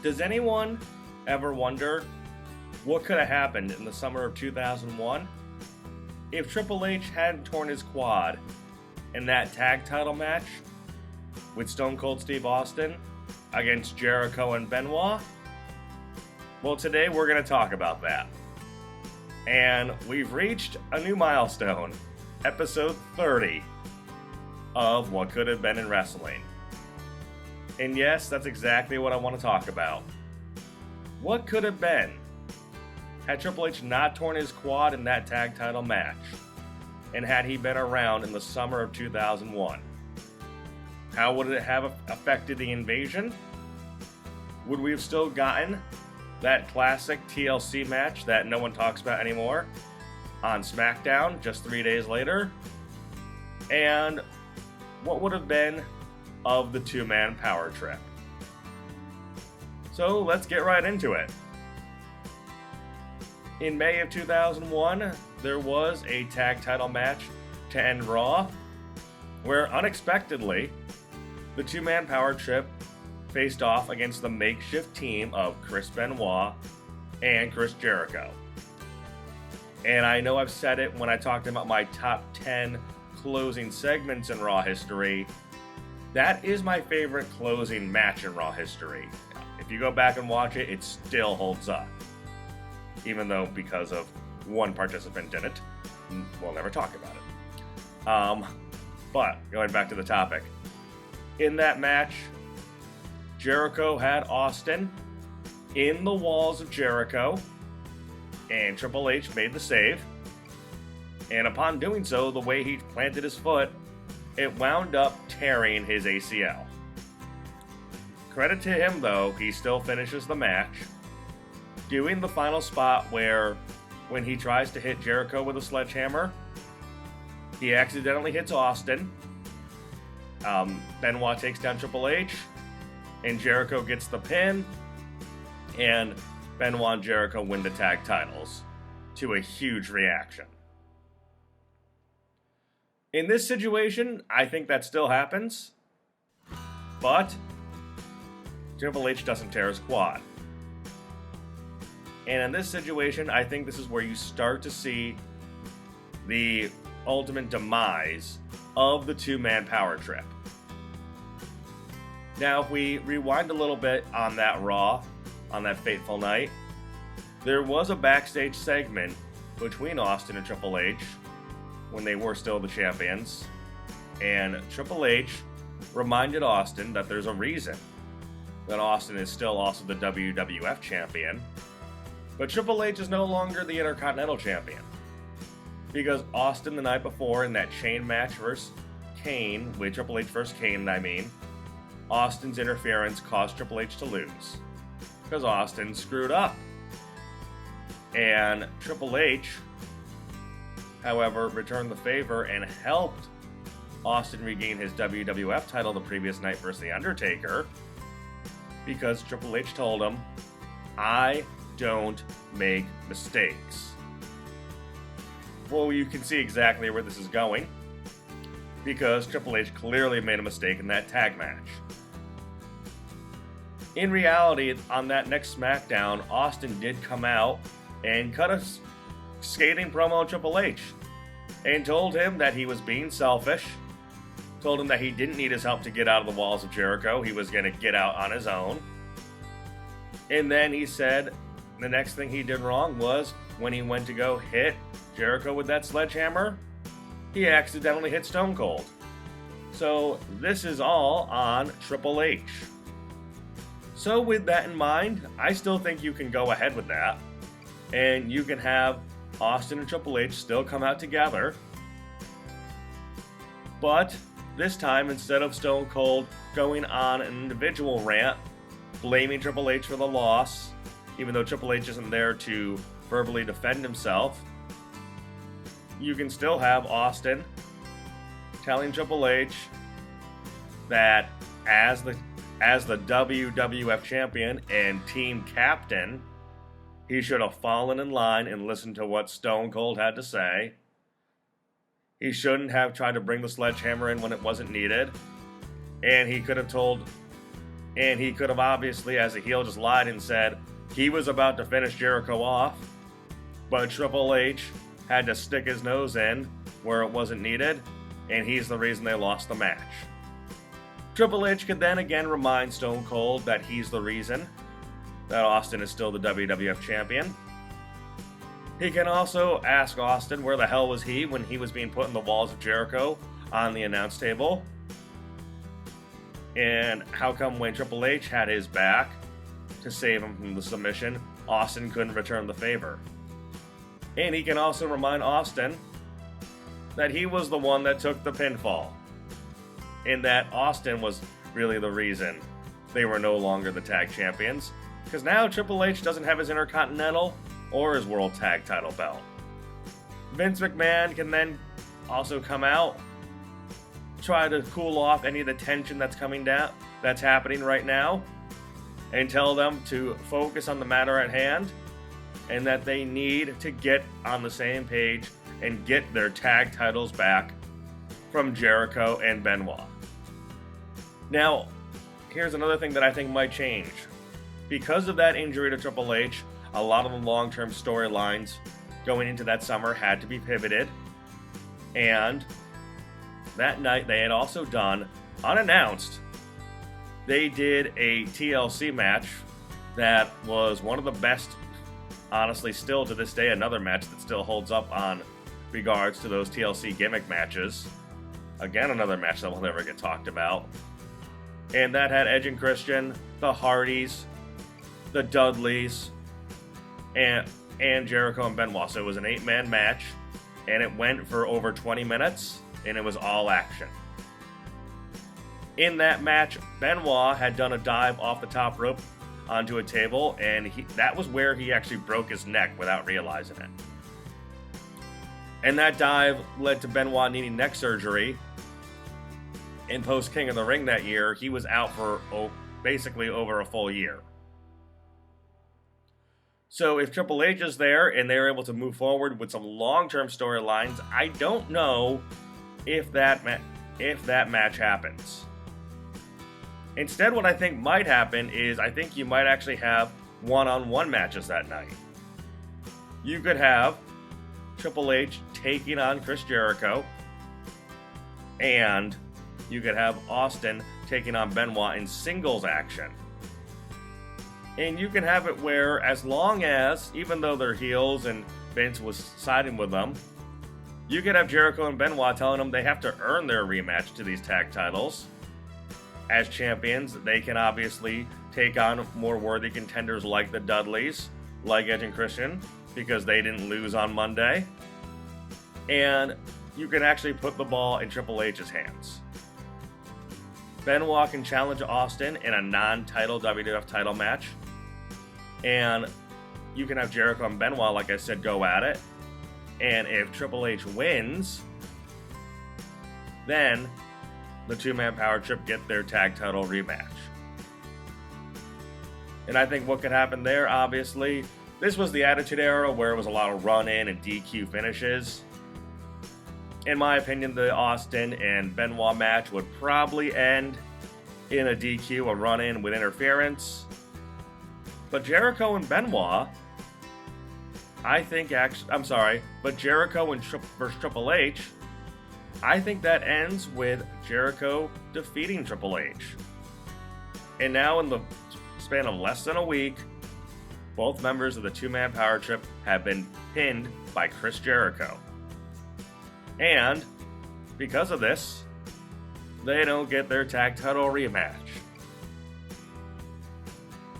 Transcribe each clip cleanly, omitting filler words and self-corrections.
Does anyone ever wonder what could have happened in the summer of 2001 if Triple H hadn't torn his quad in that tag title match with Stone Cold Steve Austin against Jericho and Benoit? Well, today we're going to talk about that. And we've reached a new milestone, episode 30 of What Could Have Been in Wrestling. And yes, that's exactly what I want to talk about. What could have been had Triple H not torn his quad in that tag title match, and had he been around in the summer of 2001? How would it have affected the Invasion? Would we have still gotten that classic TLC match that no one talks about anymore on Smackdown just 3 days later? And what would have been of the two-man power trip? So let's get right into it. In May of 2001, there was a tag title match to end Raw, where unexpectedly, the two-man power trip faced off against the makeshift team of Chris Benoit and Chris Jericho. And I know I've said it when I talked about my top 10 closing segments in Raw history. That is my favorite closing match in Raw history. If you go back and watch it, it still holds up. Even though, because of one participant in it, we'll never talk about it. But, going back to the topic. In that match, Jericho had Austin in the walls of Jericho, and Triple H made the save. And upon doing so, the way he planted his foot, it wound up tearing his ACL. Credit to him, though, he still finishes the match, doing the final spot where, when he tries to hit Jericho with a sledgehammer, he accidentally hits Austin. Benoit takes down Triple H, and Jericho gets the pin, and Benoit and Jericho win the tag titles, to a huge reaction. In this situation, I think that still happens, but Triple H doesn't tear his quad. And in this situation, I think this is where you start to see the ultimate demise of the two-man power trip. Now, if we rewind a little bit on that Raw, on that fateful night, there was a backstage segment between Austin and Triple H when they were still the champions, and Triple H reminded Austin that there's a reason that Austin is still also the WWF champion, but Triple H is no longer the Intercontinental champion, because Austin the night before in that chain match versus Kane, with Triple H versus Kane, Austin's interference caused Triple H to lose, because Austin screwed up. And Triple H, however, returned the favor and helped Austin regain his WWF title the previous night versus The Undertaker, because Triple H told him, "I don't make mistakes." Well, you can see exactly where this is going, because Triple H clearly made a mistake in that tag match. In reality, on that next Smackdown, Austin did come out and cut a scathing promo on Triple H and told him that he was being selfish, told him that he didn't need his help to get out of the walls of Jericho, he was going to get out on his own. And then he said the next thing he did wrong was when he went to go hit Jericho with that sledgehammer, he accidentally hit Stone Cold. So this is all on Triple H. So with that in mind, I still think you can go ahead with that, and you can have Austin and Triple H still come out together, but this time, instead of Stone Cold going on an individual rant, blaming Triple H for the loss, even though Triple H isn't there to verbally defend himself, you can still have Austin telling Triple H that as the WWF champion and team captain, he should have fallen in line and listened to what Stone Cold had to say. He shouldn't have tried to bring the sledgehammer in when it wasn't needed. And he could have told And he could have obviously, as a heel, just lied and said he was about to finish Jericho off, but Triple H had to stick his nose in where it wasn't needed, and he's the reason they lost the match. Triple H could then again remind Stone Cold that he's the reason that Austin is still the WWF champion. He can also ask Austin where the hell was he when he was being put in the walls of Jericho on the announce table. And how come when Triple H had his back to save him from the submission, Austin couldn't return the favor? And he can also remind Austin that he was the one that took the pinfall, and that Austin was really the reason they were no longer the tag champions, because now Triple H doesn't have his Intercontinental or his World Tag Title belt. Vince McMahon can then also come out, try to cool off any of the tension that's happening right now, and tell them to focus on the matter at hand, and that they need to get on the same page and get their tag titles back from Jericho and Benoit. Now, here's another thing that I think might change. Because of that injury to Triple H, a lot of the long-term storylines going into that summer had to be pivoted. And that night they had also done, unannounced, they did a TLC match that was one of the best, honestly, still to this day, another match that still holds up on regards to those TLC gimmick matches. Again, another match that will never get talked about. And that had Edge and Christian, the Hardys, the Dudleys, and Jericho and Benoit. So it was an 8-man match, and it went for over 20 minutes, and it was all action. In that match, Benoit had done a dive off the top rope onto a table, and that was where he actually broke his neck without realizing it. And that dive led to Benoit needing neck surgery. In post King of the Ring that year, he was out for basically over a full year. So if Triple H is there and they're able to move forward with some long-term storylines, I don't know if that match happens. Instead, what I think might happen is I think you might actually have one-on-one matches that night. You could have Triple H taking on Chris Jericho, and you could have Austin taking on Benoit in singles action. And you can have it where, as long as, even though they're heels and Vince was siding with them, you could have Jericho and Benoit telling them they have to earn their rematch to these tag titles. As champions, they can obviously take on more worthy contenders like the Dudleys, like Edge and Christian, because they didn't lose on Monday. And you can actually put the ball in Triple H's hands. Benoit can challenge Austin in a non-title WWF title match. And you can have Jericho and Benoit, like I said, go at it. And if Triple H wins, then the two-man power trip get their tag title rematch. And I think what could happen there, obviously, this was the Attitude Era where it was a lot of run-in and DQ finishes. In my opinion, the Austin and Benoit match would probably end in a DQ, a run-in with interference. But Jericho and Benoit, but Jericho and versus Triple H, I think that ends with Jericho defeating Triple H. And now in the span of less than a week, both members of the two-man power trip have been pinned by Chris Jericho. And because of this, they don't get their tag title rematch.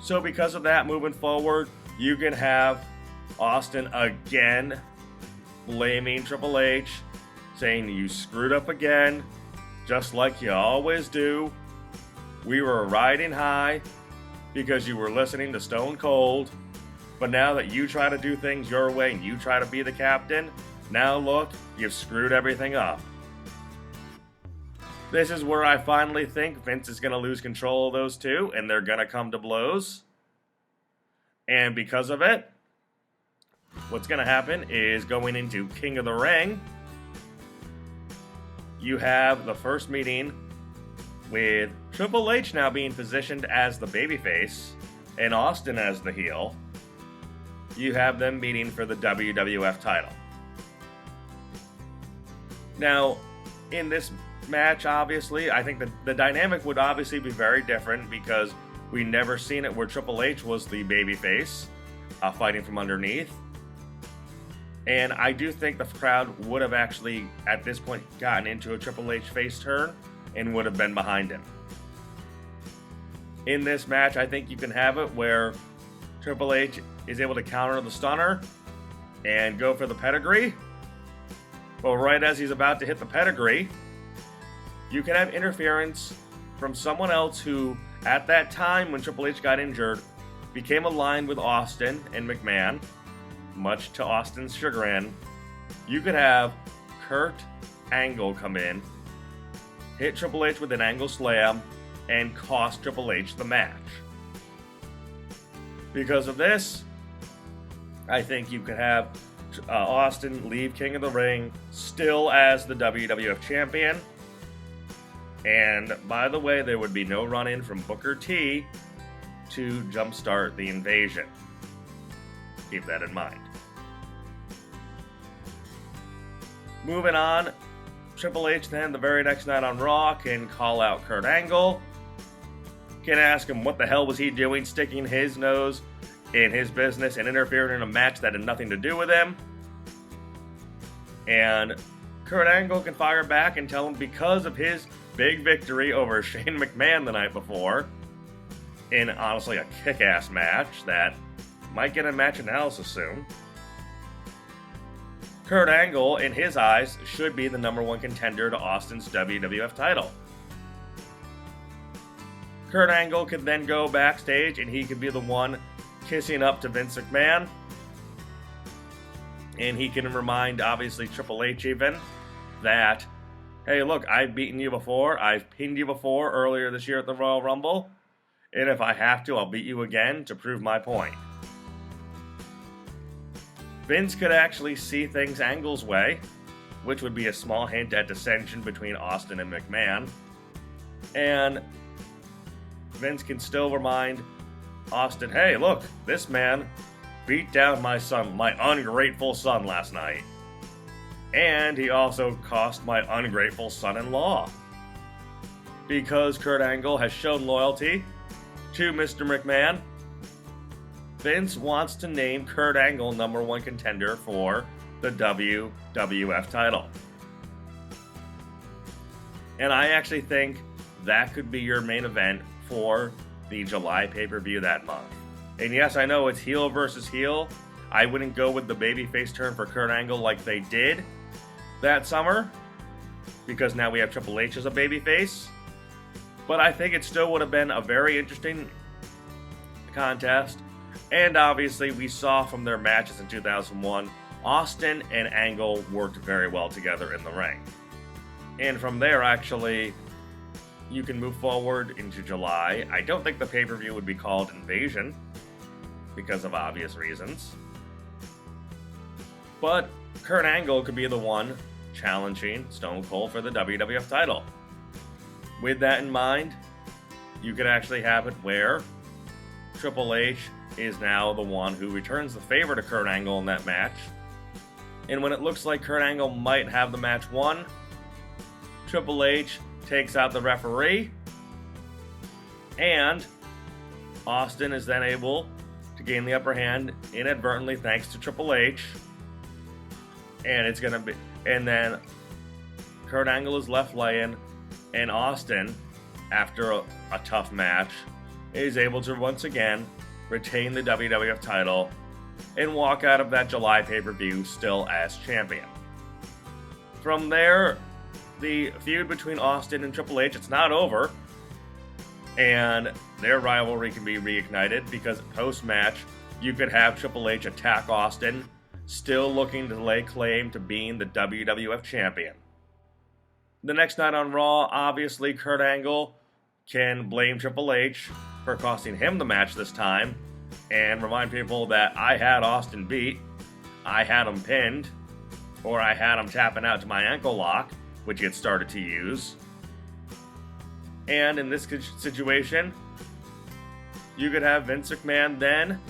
So because of that, moving forward, you can have Austin again blaming Triple H, saying you screwed up again, just like you always do. We were riding high because you were listening to Stone Cold, but now that you try to do things your way and you try to be the captain, now look, you've screwed everything up. This is where I finally think Vince is going to lose control of those two, and they're going to come to blows. And because of it, what's going to happen is going into King of the Ring, you have the first meeting with Triple H now being positioned as the babyface and Austin as the heel, you have them meeting for the WWF title. Now, in this match, obviously, I think that the dynamic would obviously be very different because we never seen it where Triple H was the babyface, fighting from underneath. And I do think the crowd would have actually, at this point, gotten into a Triple H face turn and would have been behind him. In this match, I think you can have it where Triple H is able to counter the stunner and go for the pedigree. But right as he's about to hit the pedigree, you can have interference from someone else who, at that time when Triple H got injured, became aligned with Austin and McMahon, much to Austin's chagrin. You could have Kurt Angle come in, hit Triple H with an angle slam, and cost Triple H the match. Because of this, I think you could have Austin leave King of the Ring still as the WWF champion. And by the way, there would be no run-in from Booker T to jumpstart the invasion. Keep that in mind. Moving on, Triple H then the very next night on Raw can call out Kurt Angle, can ask him what the hell was he doing sticking his nose in his business and interfering in a match that had nothing to do with him. And Kurt Angle can fire back and tell him because of his big victory over Shane McMahon the night before, in honestly a kick-ass match that might get a match analysis soon, Kurt Angle, in his eyes, should be the number one contender to Austin's WWF title. Kurt Angle could then go backstage and he could be the one kissing up to Vince McMahon. And he can remind, obviously, Triple H even, that, hey, look, I've beaten you before. I've pinned you before earlier this year at the Royal Rumble. And if I have to, I'll beat you again to prove my point. Vince could actually see things Angle's way, which would be a small hint at dissension between Austin and McMahon. And Vince can still remind Austin, hey, look, this man beat down my son, my ungrateful son last night. And he also cost my ungrateful son-in-law. Because Kurt Angle has shown loyalty to Mr. McMahon, Vince wants to name Kurt Angle number one contender for the WWF title. And I actually think that could be your main event for the July pay-per-view that month. And yes, I know it's heel versus heel. I wouldn't go with the babyface turn for Kurt Angle like they did that summer, because now we have Triple H as a babyface. But I think it still would have been a very interesting contest. And obviously, we saw from their matches in 2001, Austin and Angle worked very well together in the ring. And from there, actually, you can move forward into July. I don't think the pay-per-view would be called Invasion, because of obvious reasons. But Kurt Angle could be the one challenging Stone Cold for the WWF title. With that in mind, you could actually have it where Triple H is now the one who returns the favor to Kurt Angle in that match. And when it looks like Kurt Angle might have the match won, Triple H takes out the referee, and Austin is then able to gain the upper hand inadvertently thanks to Triple H. And then Kurt Angle is left laying, and Austin, after a tough match, is able to once again retain the WWF title and walk out of that July pay-per-view still as champion. From there, the feud between Austin and Triple H, it's not over, and their rivalry can be reignited because post-match, you could have Triple H attack Austin, still looking to lay claim to being the WWF champion. The next night on Raw, obviously, Kurt Angle can blame Triple H for costing him the match this time, and remind people that I had Austin beat, I had him pinned, or I had him tapping out to my ankle lock, which he had started to use. And in this situation, you could have Vince McMahon then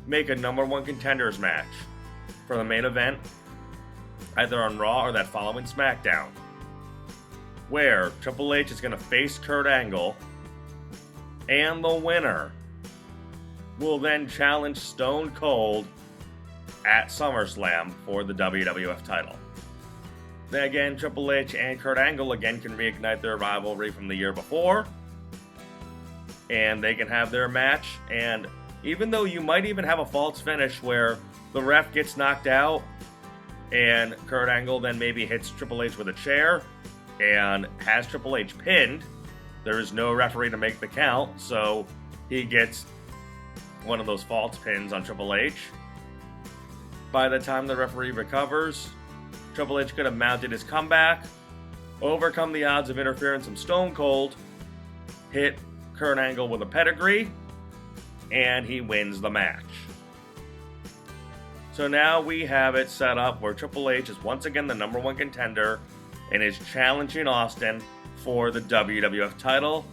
make a #1 contenders match for the main event, either on Raw or that following Smackdown, where Triple H is going to face Kurt Angle, and the winner will then challenge Stone Cold at SummerSlam for the WWF title. Then again, Triple H and Kurt Angle again can reignite their rivalry from the year before, and they can have their match. And even though you might even have a false finish where the ref gets knocked out and Kurt Angle then maybe hits Triple H with a chair and has Triple H pinned, there is no referee to make the count, so he gets one of those false pins on Triple H. By the time the referee recovers, Triple H could have mounted his comeback, overcome the odds of interference from Stone Cold, hit Kurt Angle with a pedigree, and he wins the match. So now we have it set up where Triple H is once again the #1 contender and is challenging Austin for the WWF title,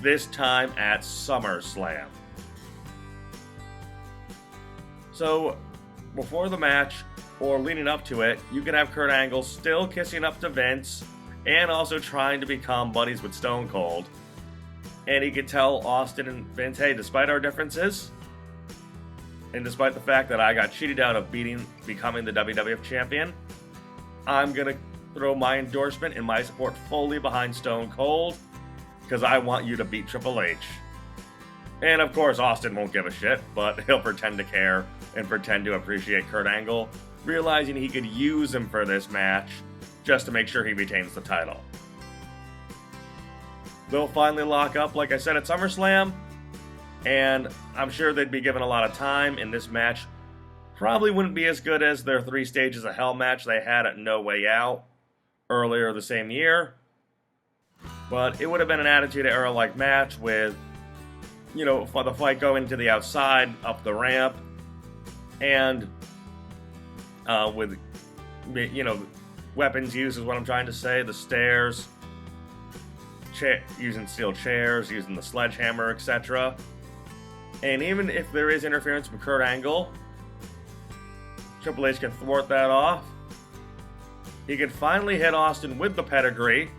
this time at SummerSlam. So before the match, or leading up to it, you can have Kurt Angle still kissing up to Vince and also trying to become buddies with Stone Cold. And he could tell Austin and Vince, hey, despite our differences, and despite the fact that I got cheated out of becoming the WWF champion, I'm going to throw my endorsement and my support fully behind Stone Cold because I want you to beat Triple H. And of course, Austin won't give a shit, but he'll pretend to care and pretend to appreciate Kurt Angle, realizing he could use him for this match just to make sure he retains the title. They'll finally lock up, like I said, at SummerSlam, and I'm sure they'd be given a lot of time, and this match probably wouldn't be as good as their 3 Stages of Hell match they had at No Way Out earlier the same year. But it would have been an Attitude Era-like match with, for the fight going to the outside, up the ramp, and with, weapons used is what I'm trying to say, the stairs, using steel chairs, using the sledgehammer, etc. And even if there is interference from Kurt Angle, Triple H can thwart that off. He can finally hit Austin with the pedigree,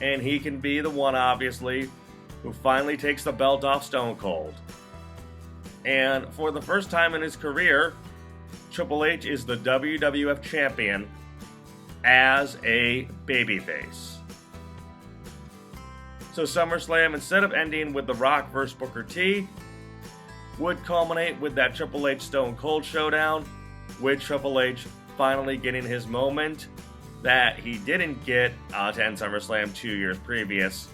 and he can be the one, obviously, who finally takes the belt off Stone Cold. And for the first time in his career, Triple H is the WWF champion as a babyface. So SummerSlam, instead of ending with The Rock vs. Booker T, would culminate with that Triple H Stone Cold showdown, with Triple H finally getting his moment that he didn't get to end SummerSlam 2 years previous,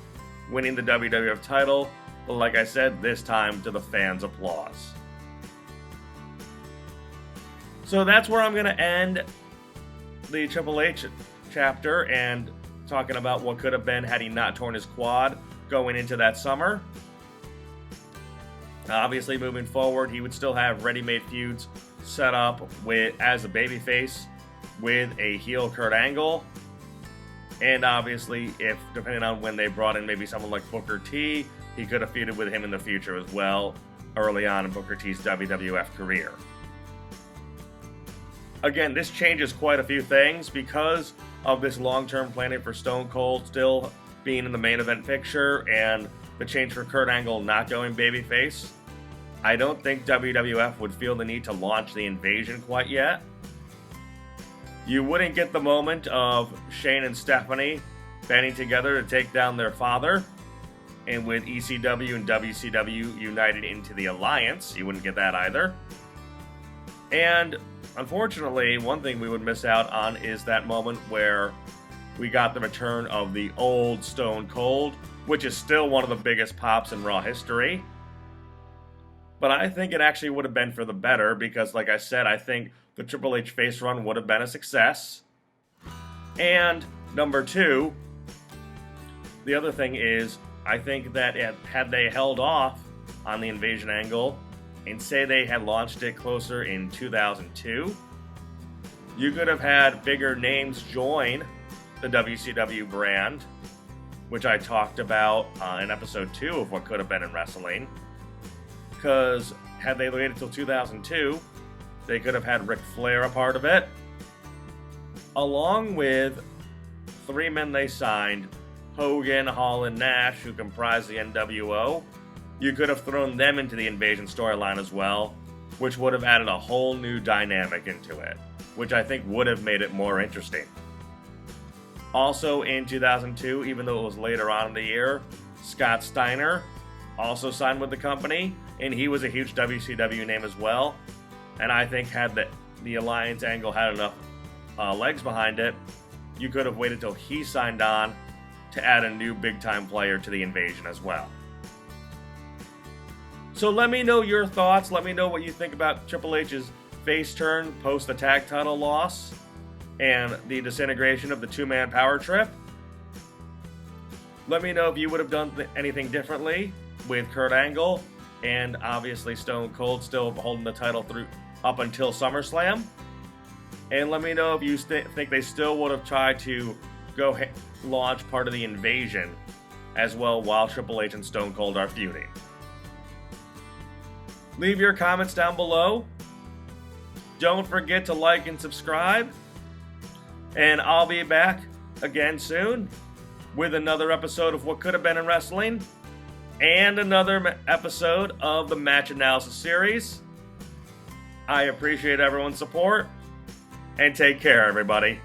winning the WWF title, but like I said, this time to the fans' applause. So that's where I'm going to end the Triple H chapter and talking about what could have been had he not torn his quad going into that summer. Obviously, moving forward, he would still have ready-made feuds set up as a babyface with a heel Kurt Angle. And obviously, depending on when they brought in maybe someone like Booker T, he could have feuded with him in the future as well, early on in Booker T's WWF career. Again, this changes quite a few things because of this long-term planning for Stone Cold still being in the main event picture and the change for Kurt Angle not going babyface. I don't think WWF would feel the need to launch the Invasion quite yet. You wouldn't get the moment of Shane and Stephanie banding together to take down their father, and with ECW and WCW united into the Alliance, you wouldn't get that either. And unfortunately, one thing we would miss out on is that moment where we got the return of the old Stone Cold, which is still one of the biggest pops in Raw history. But I think it actually would have been for the better because, like I said, I think the Triple H face run would have been a success. And number 2, the other thing is, I think that had they held off on the Invasion angle and say they had launched it closer in 2002, you could have had bigger names join the WCW brand which I talked about in episode 2 of What Could Have Been in Wrestling. Because had they waited until 2002, they could have had Ric Flair a part of it, along with 3 men they signed, Hogan, Hall, and Nash, who comprise the NWO. You could have thrown them into the Invasion storyline as well, which would have added a whole new dynamic into it, which I think would have made it more interesting. Also in 2002, even though it was later on in the year, Scott Steiner also signed with the company, and he was a huge WCW name as well. And I think had the Alliance angle had enough legs behind it, you could have waited till he signed on to add a new big-time player to the Invasion as well. So let me know your thoughts. Let me know what you think about Triple H's face turn post the tag title loss and the disintegration of the 2-man power trip. Let me know if you would have done anything differently with Kurt Angle and obviously Stone Cold still holding the title through up until SummerSlam. And let me know if you think they still would have tried to go launch part of the Invasion as well while Triple H and Stone Cold are feuding. Leave your comments down below. Don't forget to like and subscribe. And I'll be back again soon with another episode of What Could Have Been in Wrestling and another episode of the Match Analysis series. I appreciate everyone's support, and take care, everybody.